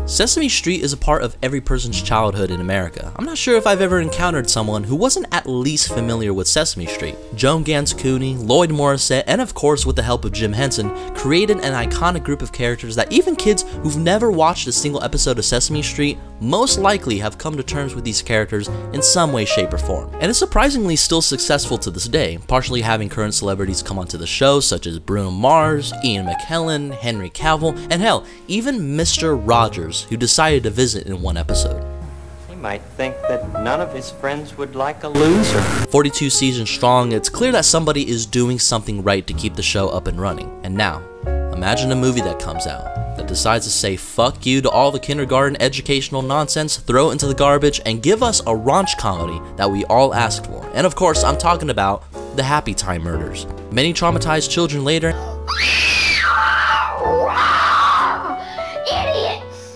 Sesame Street is a part of every person's childhood in America. I'm not sure if I've ever encountered someone who wasn't at least familiar with Sesame Street. Joan Gans Cooney, Lloyd Morrisett, and of course with the help of Jim Henson, created an iconic group of characters that even kids who've never watched a single episode of Sesame Street most likely have come to terms with these characters in some way, shape, or form. And it's surprisingly still successful to this day, partially having current celebrities come onto the show such as Bruno Mars, Ian McKellen, Henry Cavill, and hell, even Mr. Rogers, who decided to visit in one episode. He might think that none of his friends would like a loser. 42 seasons strong, it's clear that somebody is doing something right to keep the show up and running. And now, imagine a movie that comes out that decides to say fuck you to all the kindergarten educational nonsense, throw it into the garbage, and give us a raunch comedy that we all asked for. And of course, I'm talking about the Happy Time Murders. Many traumatized children later,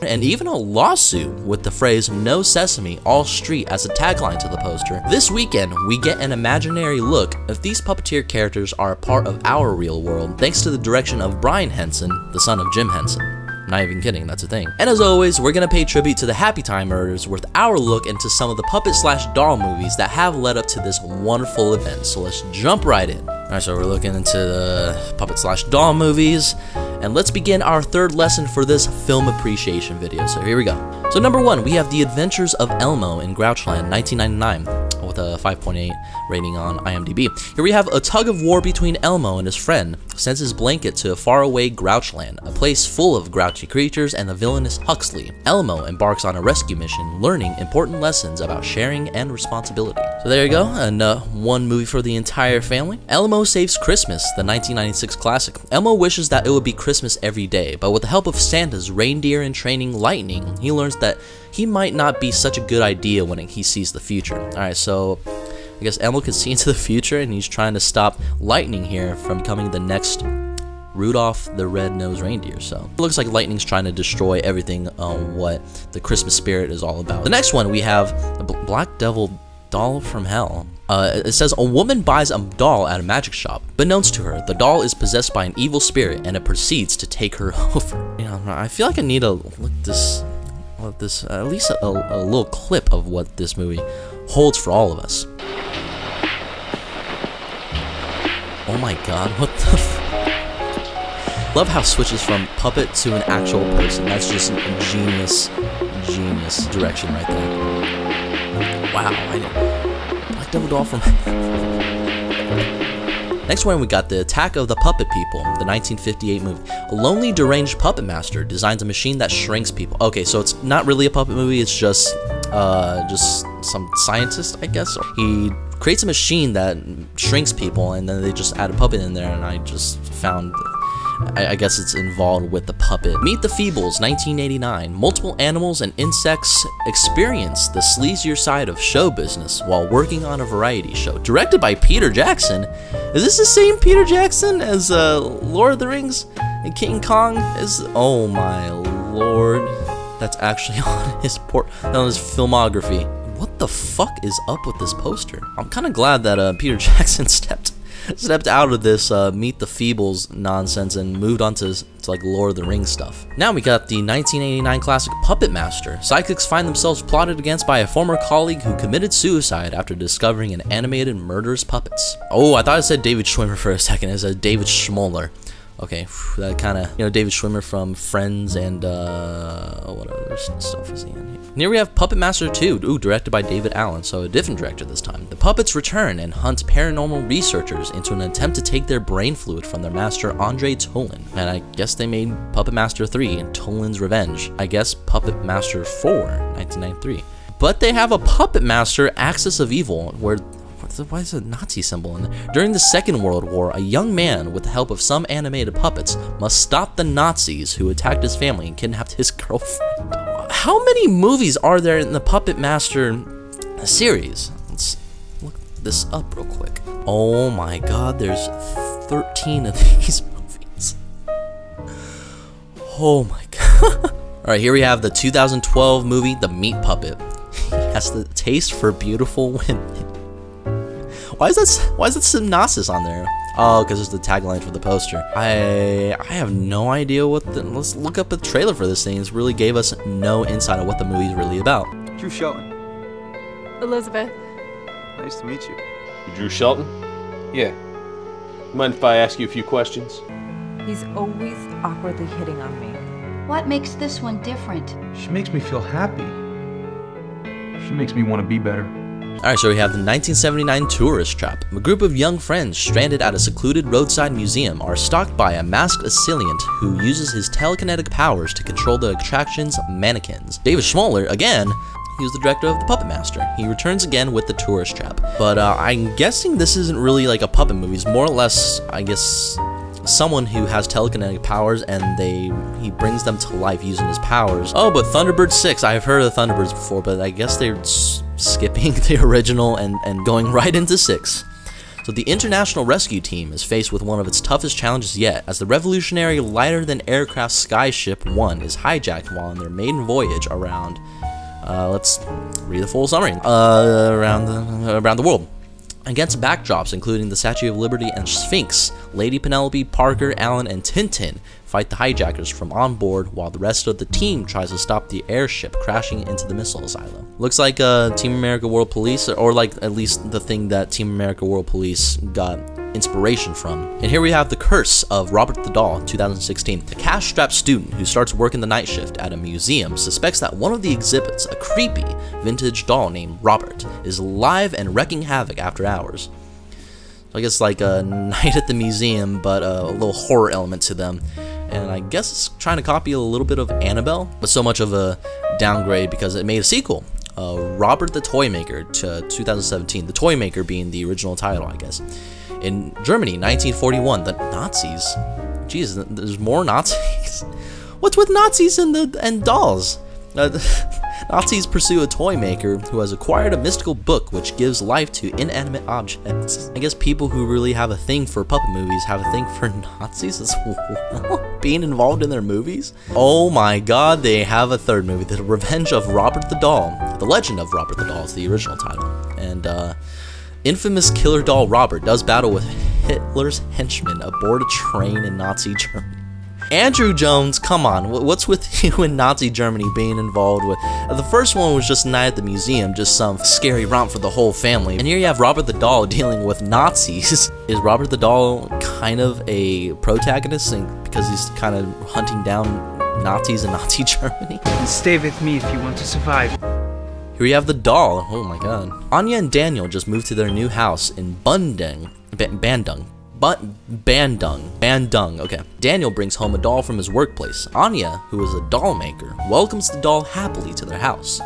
and even a lawsuit with the phrase "No Sesame, All Street" as a tagline to the poster. This weekend, we get an imaginary look if these puppeteer characters are a part of our real world, thanks to the direction of Brian Henson, the son of Jim Henson. Not even kidding, that's a thing. And as always, we're gonna pay tribute to the Happy Time Murders with our look into some of the puppet/doll movies that have led up to this wonderful event. So let's jump right in. Alright, so we're looking into the puppet/doll movies, and let's begin our third lesson for this film appreciation video. So here we go. So number one, we have The Adventures of Elmo in Grouchland, 1999. With a 5.8 rating on IMDb. Here we have a tug of war between Elmo and his friend, who sends his blanket to a faraway Grouchland, a place full of grouchy creatures and the villainous Huxley. Elmo embarks on a rescue mission, learning important lessons about sharing and responsibility. So there you go, and one movie for the entire family. Elmo Saves Christmas, the 1996 classic. Elmo wishes that it would be Christmas every day, but with the help of Santa's reindeer in training Lightning, he learns that he might not be such a good idea when he sees the future. Alright, so I guess Elmo can see into the future, and he's trying to stop Lightning here from becoming the next Rudolph the Red-Nosed Reindeer. So it looks like Lightning's trying to destroy everything what the Christmas spirit is all about. The next one, we have the Black Devil Doll from Hell. It says a woman buys a doll at a magic shop, but knows to her the doll is possessed by an evil spirit, and it proceeds to take her over. You know, I feel like I need to look this at least a little clip of what this movie holds for all of us. Oh my god, what the f— Love how it switches from puppet to an actual person. That's just genius direction right there. Wow, Black Devil Doll from Next one, we got The Attack of the Puppet People, the 1958 movie. A lonely, deranged puppet master designs a machine that shrinks people. Okay, so it's not really a puppet movie, it's just some scientist, I guess. He creates a machine that shrinks people, and then they just add a puppet in there, and I just found— I guess it's involved with the puppet. Meet the Feebles, 1989. Multiple animals and insects experience the sleazier side of show business while working on a variety show. Directed by Peter Jackson. Is this the same Peter Jackson as Lord of the Rings and King Kong? Oh my lord. That's actually on his filmography. What the fuck is up with this poster? I'm kind of glad that Peter Jackson stepped out of this Meet the Feebles nonsense and moved on to like Lord of the Rings stuff. Now we got the 1989 classic Puppet Master. Psychics find themselves plotted against by a former colleague who committed suicide after discovering an animated murderous puppets. Oh, I thought it said David Schwimmer for a second. It said David Schmoller. Okay, that kind of, you know, David Schwimmer from Friends and what other stuff is he in here? And here we have Puppet Master 2, ooh, directed by David Allen, so a different director this time. The puppets return and hunt paranormal researchers into an attempt to take their brain fluid from their master, Andre Tolan. And I guess they made Puppet Master 3 and Tolan's Revenge. I guess Puppet Master 4, 1993. But they have a Puppet Master, Axis of Evil, where— why is a Nazi symbol in there? During the Second World War, a young man, with the help of some animated puppets, must stop the Nazis who attacked his family and kidnapped his girlfriend. How many movies are there in the Puppet Master series? Let's look this up real quick. Oh my god, there's 13 of these movies. Oh my god. Alright, here we have the 2012 movie, The Meat Puppet. He has the taste for beautiful women. Why is that synopsis on there? Oh, because it's the tagline for the poster. I have no idea what the... Let's look up a trailer for this thing. It really gave us no insight on what the movie's really about. Drew Shelton. Elizabeth. Nice to meet you. You Drew Shelton? Yeah. Mind if I ask you a few questions? He's always awkwardly hitting on me. What makes this one different? She makes me feel happy. She makes me want to be better. Alright, so we have the 1979 tourist trap. A group of young friends stranded at a secluded roadside museum are stalked by a masked assailant who uses his telekinetic powers to control the attraction's mannequins. David Schmoller, again, he was the director of The Puppet Master. He returns again with the tourist trap. But I'm guessing this isn't really like a puppet movie. It's more or less, I guess, someone who has telekinetic powers and he brings them to life using his powers. Oh, but Thunderbirds 6, I've heard of the Thunderbirds before, but I guess they're skipping the original and going right into 6. So the International Rescue Team is faced with one of its toughest challenges yet, as the revolutionary lighter-than-aircraft Skyship 1 is hijacked while on their maiden voyage around, let's read the full summary, around the world. Against backdrops including the Statue of Liberty and Sphinx, Lady Penelope, Parker, Alan, and Tintin fight the hijackers from on board while the rest of the team tries to stop the airship crashing into the missile asylum. Looks like Team America World Police, or like at least the thing that Team America World Police got inspiration from. And here we have The Curse of Robert the Doll, 2016. A cash-strapped student who starts working the night shift at a museum suspects that one of the exhibits, a creepy vintage doll named Robert, is alive and wreaking havoc after hours. So I guess like a night at the museum, but a little horror element to them. And I guess it's trying to copy a little bit of Annabelle, but so much of a downgrade because it made a sequel. Robert the Toy Maker to 2017, the Toy Maker being the original title, I guess. In Germany, 1941, the Nazis. Jeez, there's more Nazis. What's with Nazis and dolls? Nazis pursue a toy maker who has acquired a mystical book which gives life to inanimate objects. I guess people who really have a thing for puppet movies have a thing for Nazis as well, being involved in their movies. Oh my god, they have a third movie, The Revenge of Robert the Doll. The Legend of Robert the Doll is the original title. And infamous killer doll Robert does battle with Hitler's henchmen aboard a train in Nazi Germany. Andrew Jones, come on, what's with you in Nazi Germany being involved with? The first one was just a night at the museum, just some scary romp for the whole family. And here you have Robert the Doll dealing with Nazis. Is Robert the Doll kind of a protagonist because he's kind of hunting down Nazis in Nazi Germany? Stay with me if you want to survive. Here we have the doll. Oh my god. Anya and Daniel just moved to their new house in Bandung. Okay. Daniel brings home a doll from his workplace. Anya, who is a doll maker, welcomes the doll happily to their house.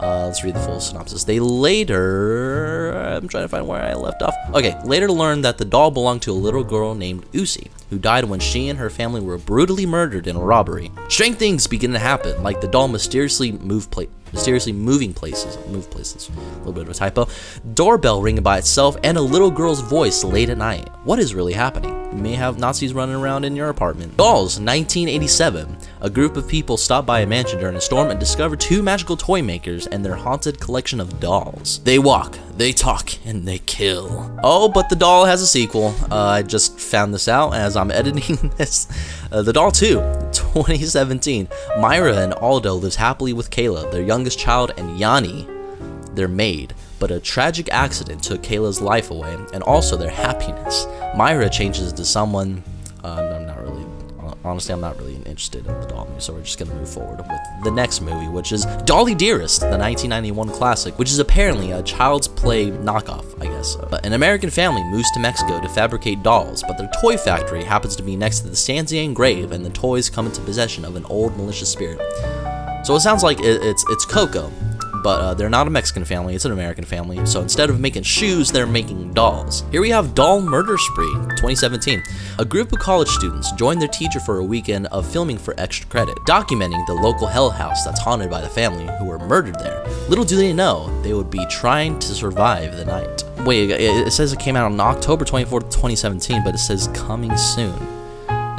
Let's read the full synopsis. They later... I'm trying to find where I left off. Okay, later learned that the doll belonged to a little girl named Usi, who died when she and her family were brutally murdered in a robbery. Strange things begin to happen, like the doll mysteriously moving places. A little bit of a typo. Doorbell ringing by itself, and a little girl's voice late at night. What is really happening? You may have Nazis running around in your apartment. Dolls, 1987. A group of people stop by a mansion during a storm and discover two magical toy makers and their haunted collection of dolls. They walk, they talk, and they kill. Oh, but the doll has a sequel. I just found this out as I'm editing this. The Doll 2, 2017. Myra and Aldo lives happily with Kayla, their youngest child, and Yanni, their maid. But a tragic accident took Kayla's life away, and also their happiness. Myra changes into someone, honestly, I'm not really interested in the doll movie, so we're just gonna move forward with the next movie, which is Dolly Dearest, the 1991 classic, which is apparently a Child's Play knockoff, I guess. An American family moves to Mexico to fabricate dolls, but their toy factory happens to be next to the Stanzian grave, and the toys come into possession of an old malicious spirit. So it sounds like it's Coco, but they're not a Mexican family, it's an American family, so instead of making shoes, they're making dolls. Here we have Doll Murder Spree, 2017. A group of college students join their teacher for a weekend of filming for extra credit, documenting the local hell house that's haunted by the family who were murdered there. Little do they know, they would be trying to survive the night. Wait, it says it came out on October 24th, 2017, but it says coming soon.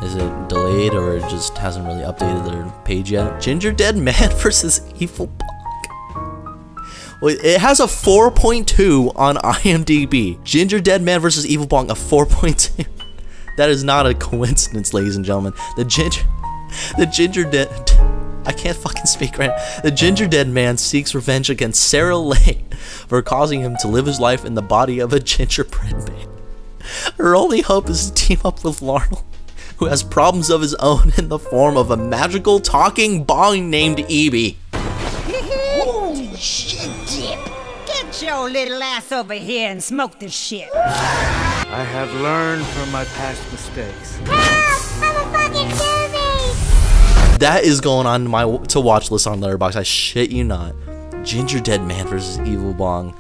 Is it delayed or it just hasn't really updated their page yet? Gingerdead Man versus Evil Punk. It has a 4.2 on IMDb. Gingerdead Man vs. Evil Bong, a 4.2. That is not a coincidence, ladies and gentlemen. The Gingerdead... I can't fucking speak right now. The Gingerdead Man seeks revenge against Sarah Lane for causing him to live his life in the body of a gingerbread man. Her only hope is to team up with Larnell, who has problems of his own in the form of a magical talking bong named Evie. Holy shit, Dip! Get your little ass over here and smoke this shit. I have learned from my past mistakes. That is going on my to watch list on Letterboxd. I shit you not. Gingerdead Man vs. Evil Bong.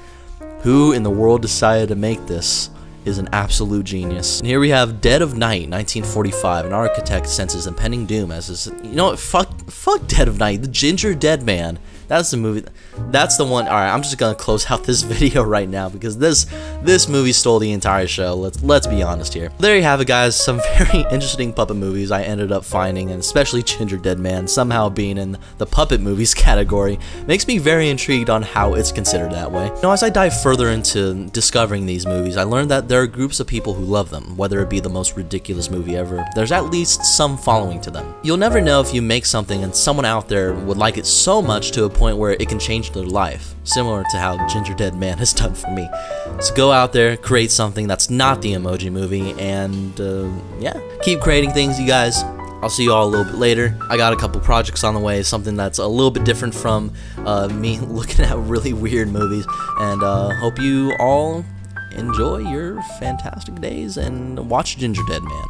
Who in the world decided to make this is an absolute genius. And here we have Dead of Night, 1945. An architect senses impending doom as his... You know what? Fuck Dead of Night. The Gingerdead Man. That's the movie. That's the one. Alright, I'm just gonna close out this video right now because this movie stole the entire show. Let's be honest here. There you have it, guys. Some very interesting puppet movies I ended up finding, and especially Gingerdead Man somehow being in the puppet movies category makes me very intrigued on how it's considered that way. Now, as I dive further into discovering these movies, I learned that there are groups of people who love them. Whether it be the most ridiculous movie ever, there's at least some following to them. You'll never know if you make something and someone out there would like it so much to a point where it can change their life, similar to how Gingerdead Man has done for me. So go out there, create something that's not the Emoji Movie, and yeah, keep creating things, you guys. I'll see you all a little bit later. I got a couple projects on the way, something that's a little bit different from me looking at really weird movies, and hope you all enjoy your fantastic days and watch Gingerdead Man.